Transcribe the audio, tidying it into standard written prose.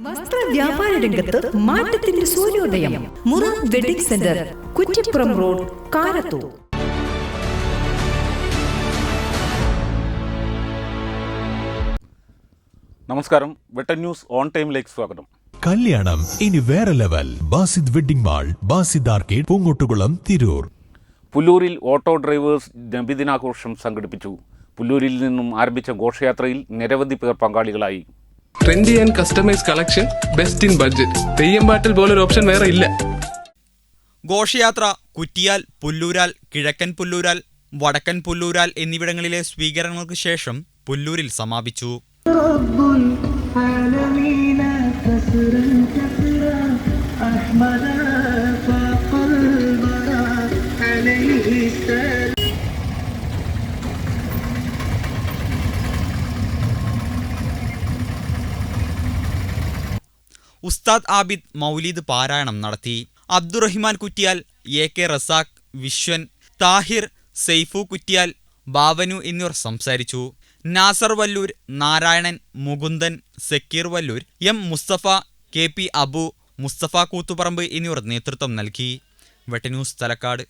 വസ്ത്ര വ്യാപാര രംഗത്ത് മാറ്റത്തിന്റെ സൂര്യോദയം. Murad wedding centre, Kuttippuram road, Karathur. നമസ്കാരം, വെട്ടൻ ന്യൂസ് ഓൺ ടൈമിലേക്ക് സ്വാഗതം. കല്യാണം ഇനി വേറെ level. Basid wedding mall, Basid arcade, Poongottukulam, Tirur. പുല്ലൂരിൽ ഓട്ടോ ഡ്രൈവേഴ്സ് നബിദിനാഘോഷം സംഘടിപ്പിച്ചു. പുല്ലൂരിൽ നിന്നും ആരംഭിച്ച ഘോഷയാത്രയിൽ നിരവധി പേർ പങ്കാളികളായി. Trendy and customise collection, best in budget. തെയ്യമ്പാട്ടിൽ പോലൊരു ഓപ്ഷൻ വേറെ ഇല്ല. ഘോഷയാത്ര കുറ്റിയാൽ, പുല്ലൂരാൽ, കിഴക്കൻ പുല്ലൂരാൽ, വടക്കൻ പുല്ലൂരാൽ എന്നിവിടങ്ങളിലെ സ്വീകരണങ്ങൾക്ക് ശേഷം പുല്ലൂരിൽ സമാപിച്ചു. ഉസ്താദ് ആബിദ് മൗലീദ് പാരായണം നടത്തി. അബ്ദുറഹിമാൻ കുറ്റിയാൽ, എ കെ റസാഖ്, വിശ്വൻ, താഹിർ, സെയ്ഫു കുറ്റിയാൽ, ബാവനു എന്നിവർ സംസാരിച്ചു. Nasar Valloor, Narayanan, Mukundan, Sakkeer Valloor, M Musthafa, K P Abu, Musthafa Koothuparamba എന്നിവർ നേതൃത്വം നൽകി. വെട്ടന്യൂസ് തലക്കാട്.